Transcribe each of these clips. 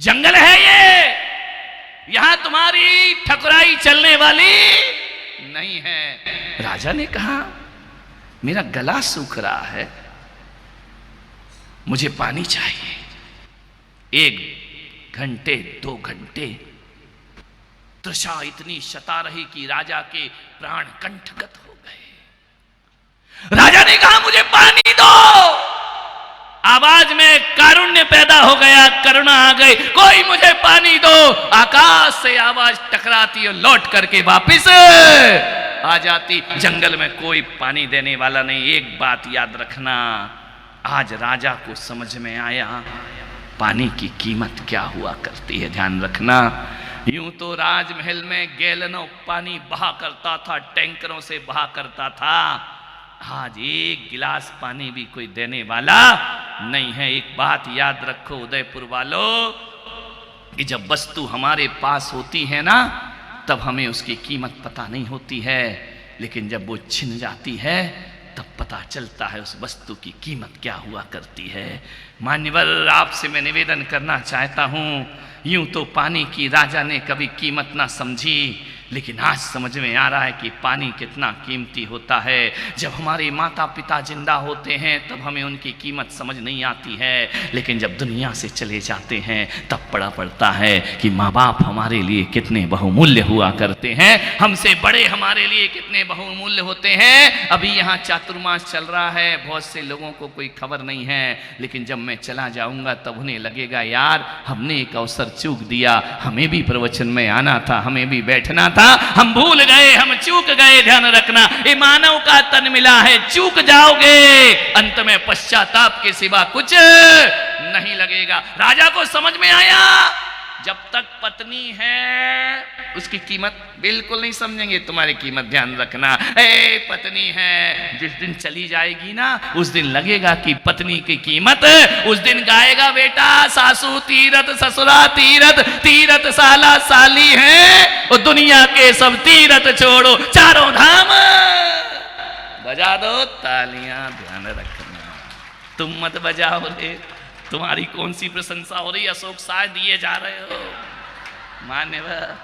जंगल है ये, यहां तुम्हारी ठकुराई चलने वाली नहीं है। राजा ने कहा मेरा गला सूख रहा है, मुझे पानी चाहिए। 1 घंटे 2 घंटे तृषा इतनी सता रही कि राजा के प्राण कंठगत हो गए। राजा ने कहा मुझे पानी दो। आवाज में कारुण्य पैदा हो गया, करुणा आ गई, कोई मुझे पानी दो। आकाश से आवाज टकराती और लौट करके वापिस आ जाती। जंगल में कोई पानी देने वाला नहीं। एक बात याद रखना, आज राजा को समझ में आया पानी की कीमत क्या हुआ करती है। ध्यान रखना, यूं तो राजमहल में गैलनों पानी बहा करता था, टैंकरों से बहा करता था। आज 1 गिलास पानी भी कोई देने वाला नहीं है। एक बात याद रखो उदयपुर वालों, कि जब वस्तु हमारे पास होती है ना, तब हमें उसकी कीमत पता नहीं होती है, लेकिन जब वो छिन जाती है तब पता चलता है उस वस्तु की कीमत क्या हुआ करती है। मान्यवर, आपसे मैं निवेदन करना चाहता हूं, यूं तो पानी की राजा ने कभी कीमत ना समझी, लेकिन आज समझ में आ रहा है कि पानी कितना कीमती होता है। जब हमारे माता पिता जिंदा होते हैं तब हमें उनकी कीमत समझ नहीं आती है, लेकिन जब दुनिया से चले जाते हैं तब पता पड़ता है कि माँ बाप हमारे लिए कितने बहुमूल्य हुआ करते हैं, हमसे बड़े हमारे लिए कितने बहुमूल्य होते हैं। अभी यहाँ चातुर्मास चल रहा है, बहुत से लोगों को कोई खबर नहीं है, लेकिन जब मैं चला जाऊंगा तब उन्हें लगेगा यार हमने एक अवसर चूक दिया, हमें भी प्रवचन में आना था, हमें भी बैठना था, हम भूल गए, हम चूक गए। ध्यान रखना, ये मानव का तन मिला है, चूक जाओगे अंत में पश्चाताप के सिवा कुछ नहीं लगेगा। राजा को समझ में आया जब तक पत्नी है उसकी कीमत बिल्कुल नहीं समझेंगे तुम्हारी कीमत। ध्यान रखना, पत्नी है, जिस दिन चली जाएगी ना उस दिन लगेगा कि पत्नी की कीमत। उस दिन गाएगा बेटा सासू तीरथ ससुरा तीरथ, तीरथ साला साली है और दुनिया के सब तीरथ छोड़ो, चारों धाम बजा दो तालियां। ध्यान रखना, तुम मत बजाओ रे, तुम्हारी कौन सी प्रशंसा हो रही, अशोक शायद दिए जा रहे हो। मान्यवर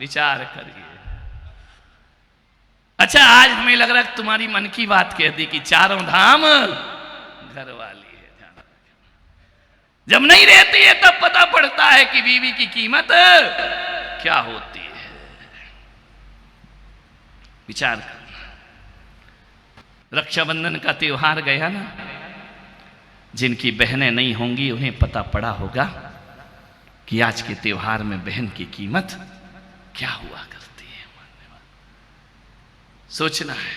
विचार करिए। अच्छा, आज हमें लग रहा है तुम्हारी मन की बात कह दी कि चारों धाम घर वाली है। जब नहीं रहती है तब पता पड़ता है कि बीवी की कीमत क्या होती है। विचार करना, रक्षाबंधन का त्योहार गया ना, जिनकी बहनें नहीं होंगी उन्हें पता पड़ा होगा कि आज के त्योहार में बहन की कीमत क्या हुआ करती है। सोचना है।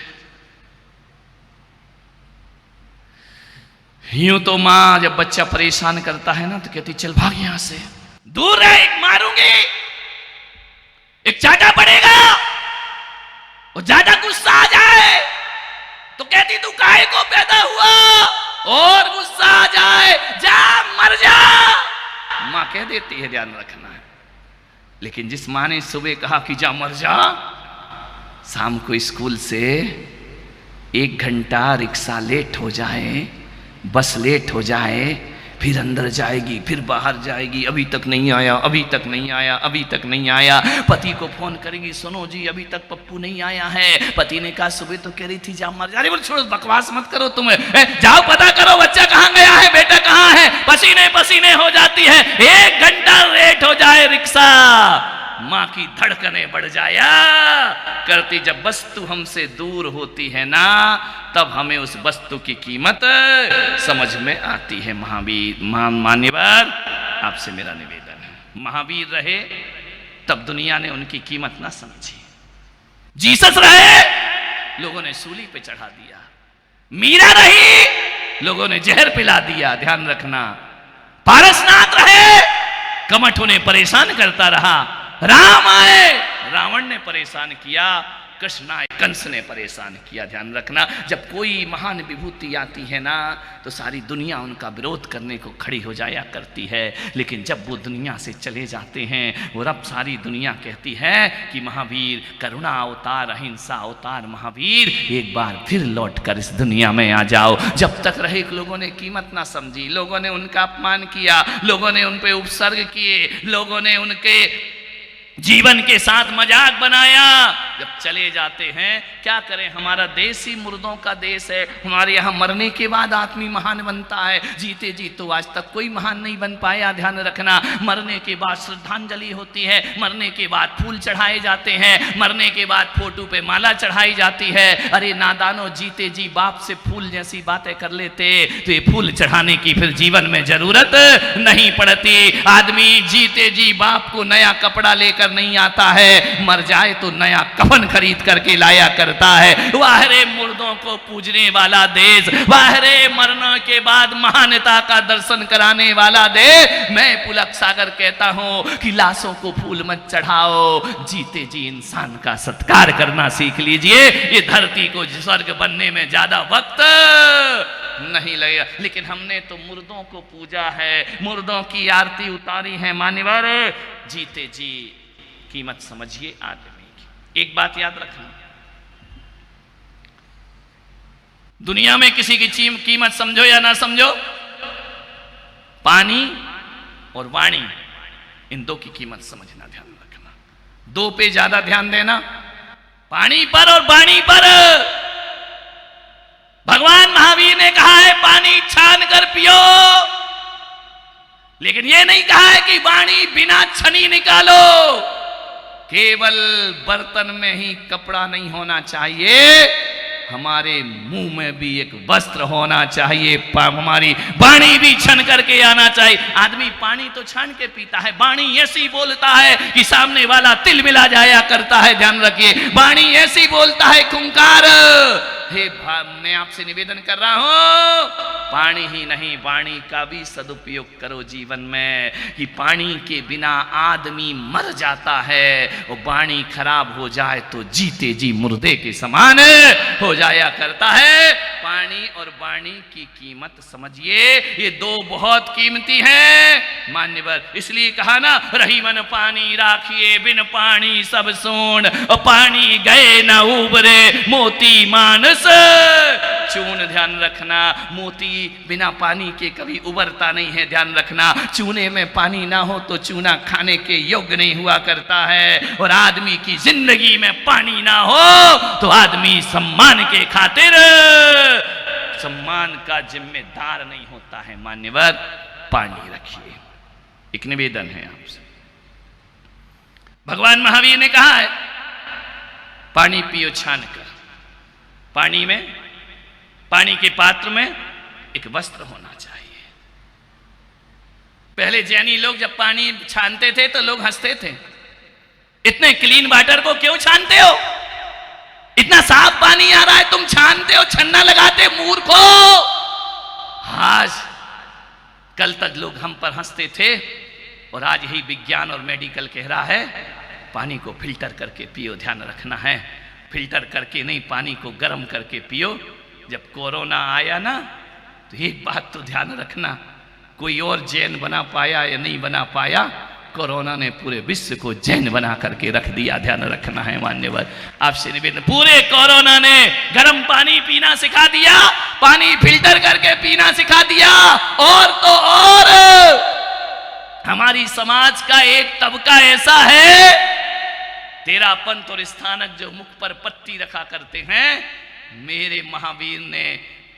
यूं तो मां जब बच्चा परेशान करता है ना तो कहती चल भाग यहां से, दूर रह, एक मारूंगी, एक चाटा पड़ेगा, और ज्यादा गुस्सा आ जाए तो कहती तू काहे को पैदा हुआ, और गुस्सा आ जाए जा मर जा, मां कह देती है। ध्यान रखना है। लेकिन जिस मां ने सुबह कहा कि जा मर जा, शाम को स्कूल से 1 घंटा रिक्शा लेट हो जाए, बस लेट हो जाए, फिर अंदर जाएगी, फिर बाहर जाएगी, अभी तक नहीं आया, अभी तक नहीं आया, अभी तक नहीं आया। पति को फोन करेगी, सुनो जी अभी तक पप्पू नहीं आया है। पति ने कहा सुबह तो कह रही थी जा मर जा। अरे बोल छोड़ो, बकवास मत करो, तुम जाओ पता करो बच्चा कहां गया है, बेटा कहां है। पसीने पसीने हो जाती है, 1 घंटा लेट हो जाए रिक्शा, मां की धड़कनें बढ़ जाया करती। जब वस्तु हमसे दूर होती है ना तब हमें उस वस्तु की कीमत समझ में आती है। महावीर मान्यवर, आपसे मेरा निवेदन है, महावीर रहे तब दुनिया ने उनकी कीमत ना समझी। जीसस रहे, लोगों ने सूली पे चढ़ा दिया। मीरा रही, लोगों ने जहर पिला दिया। ध्यान रखना। पारसनाथ रहे, कमठ उन्हें परेशान करता रहा। राम आए, रावण ने परेशान किया। कृष्णाय कंस ने परेशान किया। ध्यान रखना, जब कोई महान विभूति आती है ना तो सारी दुनिया उनका विरोध करने को खड़ी हो जाया करती है, लेकिन जब वो दुनिया से चले जाते हैं और अब सारी दुनिया कहती है कि महावीर करुणा अवतार, अहिंसा अवतार महावीर, एक बार फिर लौट कर इस दुनिया में आ जाओ। जब तक रहे लोगों ने कीमत ना समझी, लोगों ने उनका अपमान किया, लोगों ने उन पे उपसर्ग किए, लोगों ने उनके जीवन के साथ मजाक बनाया। जब चले जाते हैं क्या करें, हमारा देश ही मुर्दों का देश है। हमारे यहाँ मरने के बाद आदमी महान बनता है, जीते जी तो आज तक कोई महान नहीं बन पाया। ध्यान रखना, मरने के बाद श्रद्धांजलि होती है, मरने के बाद फूल चढ़ाए जाते हैं, मरने के बाद फोटो पे माला चढ़ाई जाती है। अरे नादानो, जीते जी बाप से फूल जैसी बातें कर लेते तो ये फूल चढ़ाने की फिर जीवन में जरूरत नहीं पड़ती। आदमी जीते जी बाप को नया कपड़ा लेकर नहीं आता है, मर जाए तो नया कफन खरीद करके लाया करता है। वाह रे मुर्दों को पूजने वाला देश, वाह रे मरने के बाद महानता का दर्शन कराने वाला देश। मैं पुलक सागर कहता हूं कि लाशों को फूल मत चढ़ाओ, जीते जी इंसान का सत्कार करना सीख लीजिए। ये धरती को स्वर्ग बनने में ज्यादा वक्त नहीं लगेगा, लेकिन हमने तो मुर्दों को पूजा है, मुर्दों की आरती उतारी है। मान्यवर, जीते जी कीमत समझिए आदमी की। एक बात याद रखना, दुनिया में किसी की कीमत समझो या ना समझो, पानी और वाणी, इन दो की कीमत समझना, ध्यान रखना। दो पे ज्यादा ध्यान देना, पानी पर और वाणी पर। भगवान महावीर ने कहा है पानी छान कर पियो, लेकिन यह नहीं कहा है कि वाणी बिना छनी निकालो। केवल बर्तन में ही कपड़ा नहीं होना चाहिए, हमारे मुंह में भी एक वस्त्र होना चाहिए, हमारी वाणी भी छन करके आना चाहिए। आदमी पानी तो छान के पीता है, वाणी ऐसी बोलता है कि सामने वाला तिल मिला जाया करता है। ध्यान रखिए, वाणी ऐसी बोलता है खुंकार। हे मैं आपसे निवेदन कर रहा हूं, पानी ही नहीं वाणी का भी सदुपयोग करो जीवन में, कि पानी के बिना आदमी मर जाता है और वाणी खराब हो जाए तो जीते जी मुर्दे के समान हो जाया करता है। पानी और वाणी की कीमत समझिए, ये दो बहुत कीमती हैं मान्यवर। इसलिए कहा ना, रही मन पानी राखिए, बिन पानी सब सोन, और पानी गए न उबरे मोती मानस चून। ध्यान रखना, मोती बिना पानी के कभी उबरता नहीं है। ध्यान रखना, चूने में पानी ना हो तो चूना खाने के योग्य नहीं हुआ करता है, और आदमी की जिंदगी में पानी ना हो तो आदमी सम्मान के खातिर सम्मान का जिम्मेदार नहीं होता है। मान्यवर, पानी रखिए। एक निवेदन है आपसे, भगवान महावीर ने कहा है पानी पियो छान कर। पानी में, पानी के पात्र में एक वस्त्र होना चाहिए। पहले जैनी लोग जब पानी छानते थे तो लोग हंसते थे, इतने क्लीन वाटर को क्यों छानते हो, इतना साफ पानी आ रहा है तुम छानते हो, छन्ना लगाते मूर्खो। आज कल तक लोग हम पर हंसते थे, और आज यही विज्ञान और मेडिकल कह रहा है पानी को फिल्टर करके पियो। ध्यान रखना है, फिल्टर करके नहीं, पानी को गर्म करके पियो। जब कोरोना आया ना तो एक बात तो ध्यान रखना, कोई और जैन बना पाया या नहीं बना पाया, कोरोना ने पूरे विश्व को जैन बना करके रख दिया। ध्यान रखना है मान्यवर, आपसे निवेदन, पूरे कोरोना ने गर्म पानी पीना सिखा दिया, पानी फिल्टर करके पीना सिखा दिया। और तो और हमारी समाज का एक तबका ऐसा है, तेरा पंथ और स्थानक जो मुख पर पट्टी रखा करते हैं, मेरे महावीर ने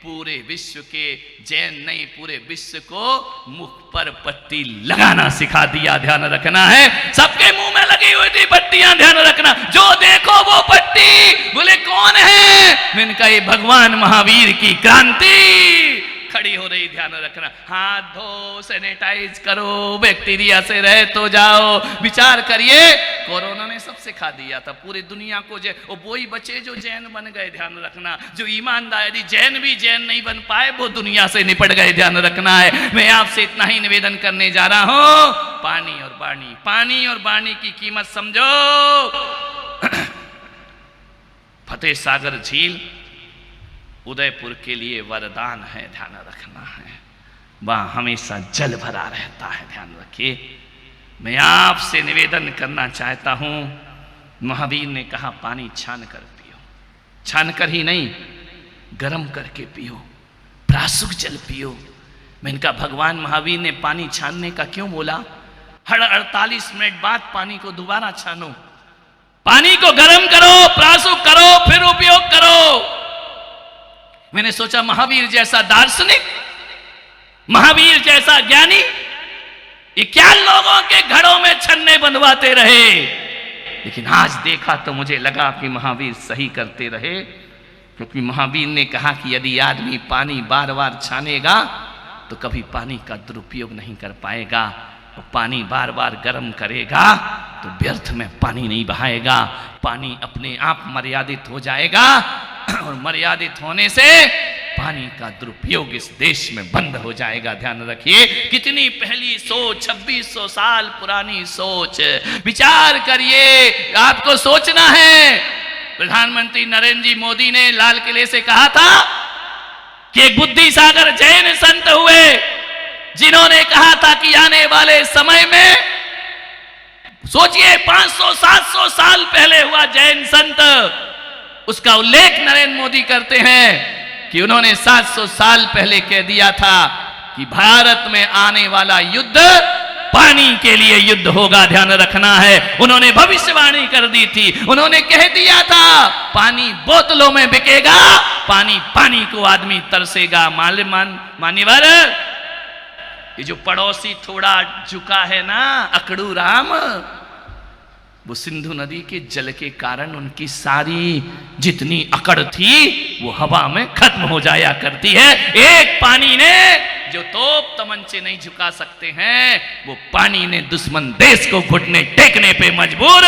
पूरे विश्व के जैन नहीं, पूरे विश्व को मुख पर पट्टी लगाना सिखा दिया। ध्यान रखना है, सबके मुंह में लगी हुई थी पट्टियां। ध्यान रखना, जो देखो वो पट्टी। बोले कौन है, मैंने कहा ये भगवान महावीर की क्रांति खड़ी हो रही। ध्यान रखना, हाथ धो, सैनिटाइज करो, बैक्टीरिया से रह तो जाओ। विचार करिए, कोरोना ने सब सिखा दिया था पूरी दुनिया को। वही बचे जो जैन बन गए। ध्यान रखना, जो ईमानदारी जैन भी जैन नहीं बन पाए वो दुनिया से निपट गए। ध्यान रखना है, मैं आपसे इतना ही निवेदन करने जा रहा हूं, पानी और वाणी, पानी और वाणी की कीमत समझो। फतेह सागर झील उदयपुर के लिए वरदान है, ध्यान रखना है। वहां हमेशा जल भरा रहता है, ध्यान रखिए। मैं आपसे निवेदन करना चाहता हूं, महावीर ने कहा पानी छान कर पियो, छान कर ही नहीं गर्म करके पियो, प्रासुक जल पियो। मैंने कहा भगवान महावीर ने पानी छानने का क्यों बोला? हर 48 मिनट बाद पानी को दोबारा छानो, पानी को गर्म करो, प्रासुक करो, फिर उपयोग करो। मैंने सोचा महावीर जैसा दार्शनिक, महावीर जैसा ज्ञानी, ये क्या लोगों के घरों में छन्ने बंधवाते रहे। लेकिन आज देखा तो मुझे लगा कि महावीर सही करते रहे, क्योंकि महावीर ने कहा कि यदि आदमी पानी बार बार छानेगा तो कभी पानी का दुरुपयोग नहीं कर पाएगा, और पानी बार बार गर्म करेगा तो व्यर्थ में पानी नहीं बहाएगा, पानी अपने आप मर्यादित हो जाएगा, और मर्यादित होने से पानी का दुरुपयोग इस देश में बंद हो जाएगा। ध्यान रखिए, कितनी पहली सोच, 2600 साल पुरानी सोच। विचार करिए, आपको सोचना है। प्रधानमंत्री नरेंद्र जी मोदी ने लाल किले से कहा था कि एक बुद्धि सागर जैन संत हुए, जिन्होंने कहा था कि आने वाले समय में, सोचिए 500-700 साल पहले हुआ जैन संत, उसका उल्लेख नरेंद्र मोदी करते हैं कि उन्होंने 700 साल पहले कह दिया था कि भारत में आने वाला युद्ध पानी के लिए युद्ध होगा, ध्यान रखना है। उन्होंने भविष्यवाणी कर दी थी, उन्होंने कह दिया था पानी बोतलों में बिकेगा, पानी को आदमी तरसेगा। मान्यवर, ये जो पड़ोसी थोड़ा झुका है ना, अकड़ू राम, वो सिंधु नदी के जल के कारण उनकी सारी जितनी अकड़ थी वो हवा में खत्म हो जाया करती है। एक पानी ने जो तोप तमंचे नहीं झुका सकते हैं, वो पानी ने दुश्मन देश को घुटने टेकने पे मजबूर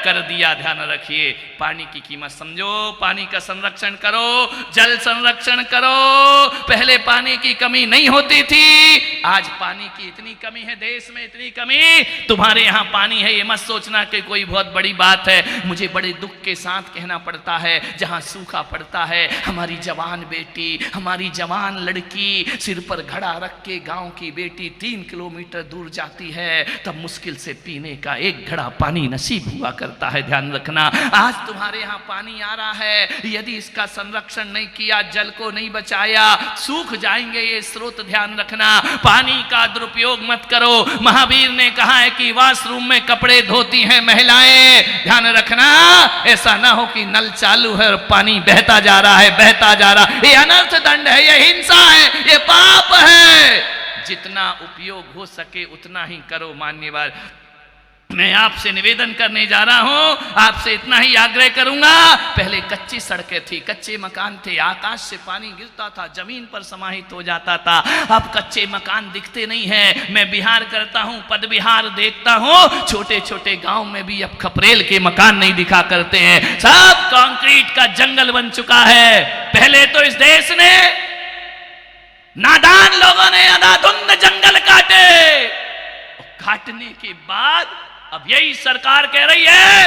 कर दिया। ध्यान रखिए, पानी की कीमत समझो, पानी का संरक्षण करो, जल संरक्षण करो। पहले पानी की कमी नहीं होती थी, आज पानी की इतनी कमी है, देश में इतनी कमी। तुम्हारे यहाँ पानी है ये मत सोचना कि कोई बहुत बड़ी बात है। मुझे बड़े दुख के साथ कहना पड़ता है, जहाँ सूखा पड़ता है, हमारी जवान बेटी, हमारी जवान लड़की सिर पर घड़ा रख के गांव की बेटी 3 किलोमीटर दूर जाती है, तब मुश्किल से पीने का एक घड़ा पानी नसीब हुआ करता है। ध्यान रखना, आज तुम्हारे यहाँ पानी आ रहा है, यदि इसका संरक्षण नहीं किया, जल को नहीं बचाया, सूख जाएंगे ये स्रोत। ध्यान रखना, पानी का दुरुपयोग मत करो। महावीर ने कहा है कि वॉशरूम में कपड़े धोती हैं महिलाएं, ध्यान रखना, ऐसा ना हो कि नल चालू है और पानी बहता जा रहा है, बहता जा रहा है। ये अनर्थ दंड है, ये हिंसा है, ये पाप है। जितना उपयोग हो सके उतना ही करो। मान्यवर, मैं आपसे निवेदन करने जा रहा हूं, आपसे इतना ही आग्रह करूंगा। पहले कच्ची सड़कें थी, कच्चे मकान थे, आकाश से पानी गिरता था, जमीन पर समाहित हो जाता था। अब कच्चे मकान दिखते नहीं है। मैं बिहार करता हूं, पद बिहार देखता हूं, छोटे छोटे गांव में भी अब खपरेल के मकान नहीं दिखा करते हैं, सब कंक्रीट का जंगल बन चुका है। पहले तो इस देश ने, नादान लोगों ने अंधाधुंध जंगल काटे, काटने के बाद अब यही सरकार कह रही है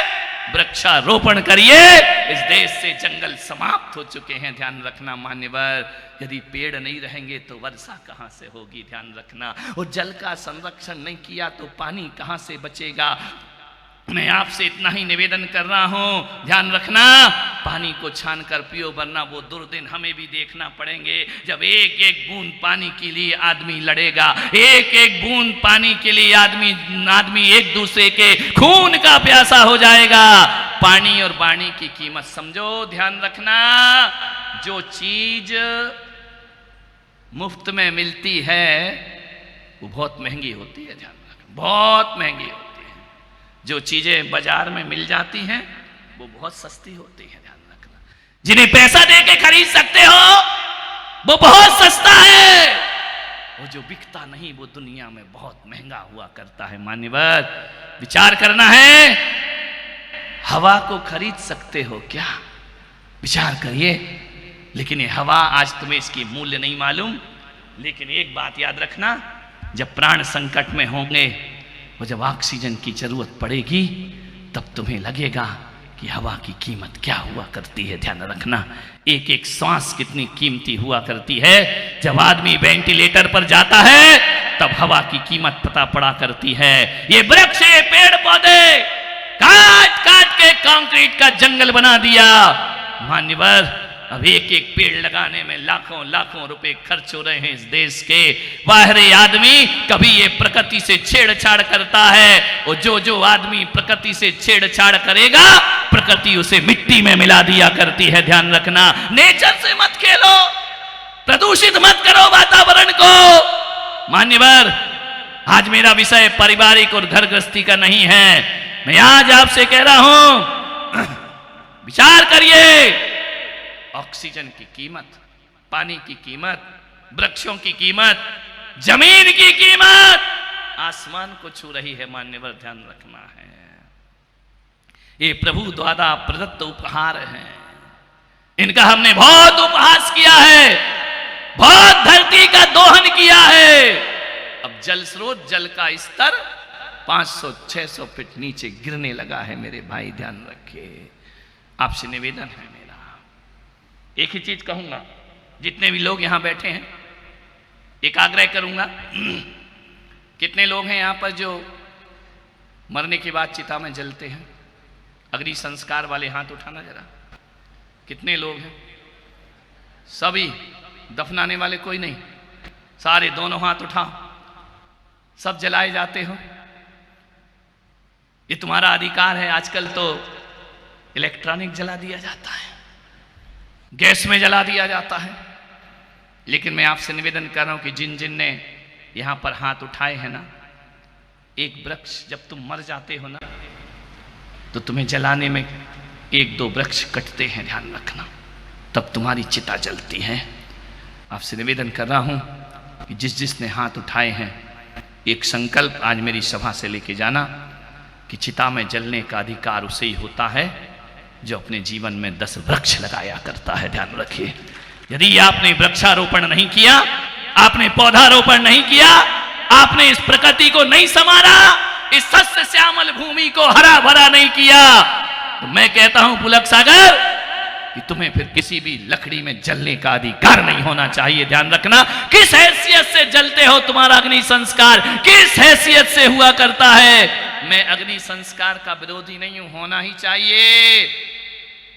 वृक्षारोपण करिए। इस देश से जंगल समाप्त हो चुके हैं। ध्यान रखना मान्यवर, यदि पेड़ नहीं रहेंगे तो वर्षा कहां से होगी। ध्यान रखना, और जल का संरक्षण नहीं किया तो पानी कहां से बचेगा। मैं आपसे इतना ही निवेदन कर रहा हूं, ध्यान रखना, पानी को छान कर पियो, वरना वो दुर्दिन हमें भी देखना पड़ेंगे जब एक एक बूंद पानी के लिए आदमी लड़ेगा, एक एक बूंद पानी के लिए आदमी एक दूसरे के खून का प्यासा हो जाएगा। पानी और वाणी की कीमत समझो। ध्यान रखना, जो चीज मुफ्त में मिलती है वो बहुत महंगी होती है। ध्यान रखना, बहुत महंगी होती है। जो चीजें बाजार में मिल जाती हैं वो बहुत सस्ती होती है। ध्यान रखना, जिन्हें पैसा दे के खरीद सकते हो वो बहुत सस्ता है, वो जो बिकता नहीं वो दुनिया में बहुत महंगा हुआ करता है। मान्यवर, विचार करना है। हवा को खरीद सकते हो क्या? विचार करिए। लेकिन ये हवा, आज तुम्हें इसकी मूल्य नहीं मालूम। लेकिन एक बात याद रखना, जब प्राण संकट में होंगे और जब ऑक्सीजन की जरूरत पड़ेगी, तब तुम्हें लगेगा कि हवा की कीमत क्या हुआ करती है। ध्यान रखना, एक एक सांस कितनी कीमती हुआ करती है। जब आदमी वेंटिलेटर पर जाता है तब हवा की कीमत पता पड़ा करती है। ये वृक्ष, ये पेड़ पौधे काट काट के कंक्रीट का जंगल बना दिया। मान्यवर, अब एक एक पेड़ लगाने में लाखों लाखों रुपए खर्च हो रहे हैं इस देश के। बाहरी आदमी कभी ये प्रकृति से छेड़छाड़ करता है, और जो आदमी प्रकृति से छेड़छाड़ करेगा प्रकृति उसे मिट्टी में मिला दिया करती है। ध्यान रखना, नेचर से मत खेलो, प्रदूषित मत करो वातावरण को। मान्यवर, आज मेरा विषय पारिवारिक और घर गृहस्थी का नहीं है। मैं आज आपसे कह रहा हूं, विचार करिए। ऑक्सीजन की कीमत, पानी की कीमत, वृक्षों की कीमत, जमीन की कीमत आसमान को छू रही है। मान्यवर, ध्यान रखना है, ये प्रभु द्वारा प्रदत्त उपहार हैं। इनका हमने बहुत उपहास किया है, बहुत धरती का दोहन किया है। अब जल स्रोत, जल का स्तर 500-600 फीट नीचे गिरने लगा है। मेरे भाई ध्यान रखिए, आपसे निवेदन है मेरा, एक ही चीज कहूंगा, जितने भी लोग यहां बैठे हैं एक आग्रह करूंगा। कितने लोग हैं यहां पर जो मरने के बाद चिता में जलते हैं? अग्नि संस्कार वाले हाथ उठाना जरा। कितने लोग हैं? सभी? दफनाने वाले कोई नहीं? सारे दोनों हाथ उठाओ। सब जलाए जाते हो, ये तुम्हारा अधिकार है। आजकल तो इलेक्ट्रॉनिक जला दिया जाता है, गैस में जला दिया जाता है, लेकिन मैं आपसे निवेदन कर रहा हूं कि जिन जिन ने यहां पर हाथ उठाए हैं ना, एक वृक्ष जब तुम मर जाते हो ना तो तुम्हें जलाने में 1-2 वृक्ष कटते हैं। ध्यान रखना, तब तुम्हारी चिता जलती है। आपसे निवेदन कर रहा हूं कि जिस जिसने हाथ उठाए हैं, एक संकल्प आज मेरी सभा से लेके जाना कि चिता में जलने का अधिकार उसे ही होता है जो अपने जीवन में 10 वृक्ष लगाया करता है। ध्यान रखिए, यदि आपने वृक्षारोपण नहीं किया, आपने पौधारोपण नहीं किया, आपने इस प्रकृति को नहीं संवारा, इस सस्य श्यामल भूमि को हरा भरा नहीं किया, तो मैं कहता हूं पुलक सागर कि तुम्हें फिर किसी भी लकड़ी में जलने का अधिकार नहीं होना चाहिए। ध्यान रखना, किस हैसियत से जलते हो, तुम्हारा अग्नि संस्कार किस हैसियत से हुआ करता है। मैं अग्नि संस्कार का विरोधी नहीं हूं, होना ही चाहिए।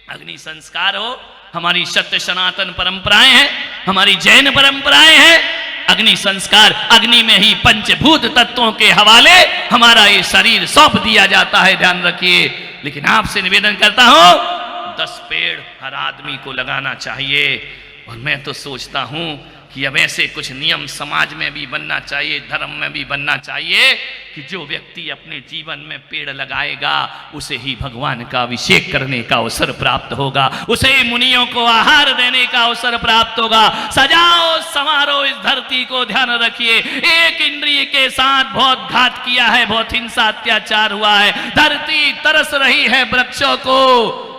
अग्नि संस्कार हो, हमारी सत्य सनातन परंपराएं हैं, हमारी जैन परंपराएं हैं। अग्नि संस्कार, अग्नि में ही पंचभूत तत्वों के हवाले हमारा ये शरीर सौंप दिया जाता है। ध्यान रखिए, लेकिन आपसे निवेदन करता हूं 10 पेड़ हर आदमी को लगाना चाहिए। और मैं तो सोचता हूं कि अब ऐसे कुछ नियम समाज में भी बनना चाहिए, धर्म में भी बनना चाहिए कि जो व्यक्ति अपने जीवन में पेड़ लगाएगा उसे ही भगवान का अभिषेक करने का अवसर प्राप्त होगा, उसे ही मुनियों को आहार देने का अवसर प्राप्त होगा। सजाओ संवारो इस धरती को। ध्यान रखिए, एक इंद्रिय के साथ बहुत घात किया है, बहुत हिंसा अत्याचार हुआ है, धरती तरस रही है वृक्षों को।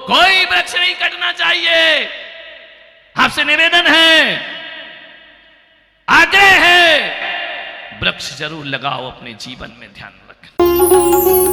कोई वृक्ष नहीं कटना चाहिए। आपसे निवेदन है, आग्रह है, वृक्ष जरूर लगाओ अपने जीवन में। ध्यान रखें।